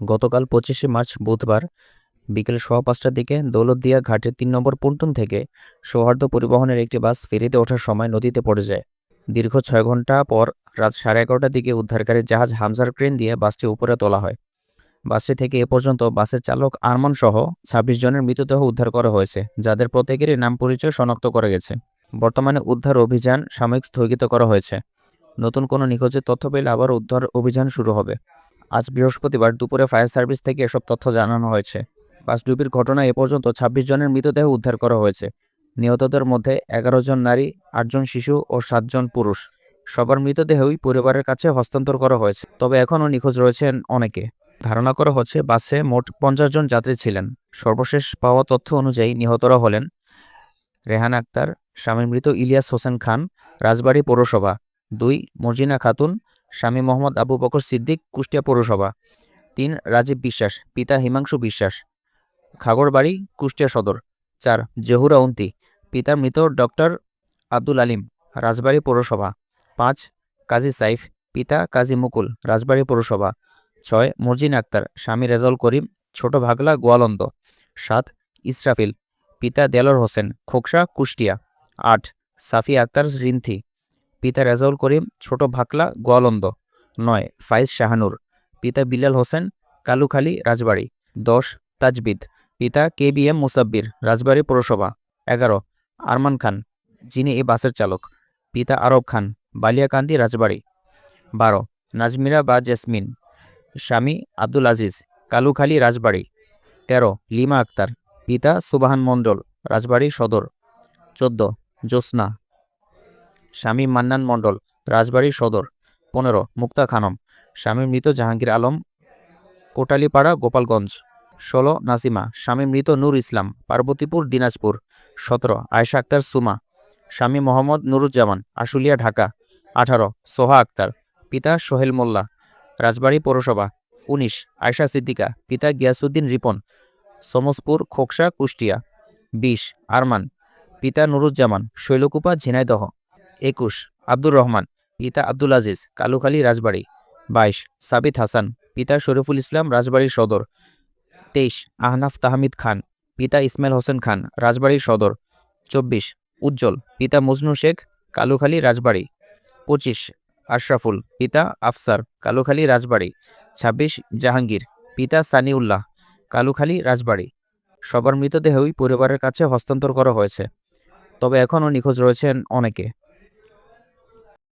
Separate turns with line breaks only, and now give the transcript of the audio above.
গতকাল ২৫শে মার্চ বুধবার বিকেল ৫:১৫টার দিকে দৌলতদিয়া ঘাটের ৩ নম্বর পন্টুন থেকে সৌহার্দ্য পরিবহনের একটি বাস ফেরিতে ওঠার সময় নদীতে পড়ে যায়। দীর্ঘ ৬ ঘণ্টা পর রাত ১১:৩০টার দিকে উদ্ধারকারী জাহাজ হামজার ক্রেন দিয়ে বাসটি উপরে তোলা হয়। বাসটি থেকে এ পর্যন্ত বাসের চালক আরমান সহ ২৬ জনের মৃতদেহ উদ্ধার করা হয়েছে, যাদের প্রত্যেকেরই নাম পরিচয় শনাক্ত করা গেছে। বর্তমানে উদ্ধার অভিযান সাময়িক স্থগিত করা হয়েছে। নতুন কোনো নিখোঁজের তথ্য পেলে আবার উদ্ধার অভিযান শুরু হবে। আজ বৃহস্পতিবার দুপুরে ফায়ার সার্ভিস থেকে এসব তথ্য জানানো হয়েছে। বাসডুবির ঘটনায় এ পর্যন্ত ২৬ জনের মৃতদেহ উদ্ধার করা হয়েছে। নিহতদের মধ্যে ১১ জন নারী, ৮ জন শিশু ও ৭ জন পুরুষ। সবার মৃতদেহই পরিবারের কাছে হস্তান্তর করা হয়েছে, তবে এখনও নিখোঁজ রয়েছেন অনেকে। ধারণা করা হচ্ছে বাসে মোট ৫০ জন যাত্রী ছিলেন। সর্বশেষ পাওয়া তথ্য অনুযায়ী নিহতরা হলেন রেহান আক্তার, স্বামী মৃত ইলিয়াস হোসেন খান, রাজবাড়ী পৌরসভা ২, মর্জিনা খাতুন, স্বামী মোহাম্মদ আবু বকর সিদ্দিক, কুষ্টিয়া পৌরসভা ৩, রাজীব বিশ্বাস, পিতা হিমাংশু বিশ্বাস, খাগড়বাড়ি, কুষ্টিয়া সদর ৪, জহুরা উন্তি, পিতা মৃত ডক্টর আব্দুল আলিম, রাজবাড়ী পৌরসভা ৫, কাজী সাইফ, পিতা কাজী মুকুল, রাজবাড়ী পৌরসভা ৬, মর্জিনা আক্তার, স্বামী রেজাউল করিম, ছোট ভাগলা, গোয়ালন্দ ৭, ইসরাফিল, পিতা দেলোয়ার হোসেন, খোকসা, কুষ্টিয়া ৮, সাফি আক্তার রিন্থি, পিতা রেজাউল করিম, ছোট ভাকলা, গোয়ালন্দ ৯, ফাইজ শাহানুর, পিতা বিলাল হোসেন, কালুখালী, রাজবাড়ী ১০, তাজবিদ, পিতা KBM মুসাব্বির, রাজবাড়ী পৌরসভা ১১, আরমান খান, যিনি এই বাসের চালক, পিতা আরব খান, বালিয়াকান্দি, রাজবাড়ী ১২, নাজমিরা বা জেসমিন, স্বামী আব্দুল আজিজ, কালুখালী, রাজবাড়ী ১৩, লিমা আক্তার, পিতা সুবাহান মণ্ডল, রাজবাড়ী সদর ১৪, জ্যোৎস্না, স্বামী মান্নান মণ্ডল, রাজবাড়ী সদর ১৫, মুক্তা খানম, স্বামী মৃত জাহাঙ্গীর আলম, কোটালীপাড়া, গোপালগঞ্জ ১৬, নাসিমা, স্বামী মৃত নূর ইসলাম, পার্বতীপুর, দিনাজপুর ১৭, আয়েশা আক্তার সুমা, স্বামী মোহাম্মদ নুরুজ্জামান, আশুলিয়া, ঢাকা ১৮, সোহা আক্তার, পিতা সোহেল মোল্লা, রাজবাড়ী পৌরসভা ১৯, আয়েশা সিদ্দিকা, পিতা গিয়াসউদ্দিন রিপন, সমসপুর, খোকসা, কুষ্টিয়া ২০, আরমান, পিতা নুরুজ্জামান, শৈলকুপা, ঝিনাইদহ ২১, আব্দুর রহমান, পিতা আব্দুল আজিজ, কালুখালী, রাজবাড়ী ২২, সাবিত হাসান, পিতা শরীফুল ইসলাম, রাজবাড়ী সদর ২৩, আহনাফ তাহমিদ খান, পিতা ইসমাইল হোসেন খান, রাজবাড়ী সদর ২৪, উজ্জ্বল, পিতা মজনু শেখ, কালুখালী, রাজবাড়ী ২৫, আশরাফুল, পিতা আফসার, কালুখালী, রাজবাড়ী ২৬, জাহাঙ্গীর, পিতা সানিউল্লাহ, কালুখালী, রাজবাড়ী। সবার মৃতদেহই পরিবারের কাছে হস্তান্তর করা হয়েছে, তবে এখনও নিখোঁজ রয়েছেন অনেকে।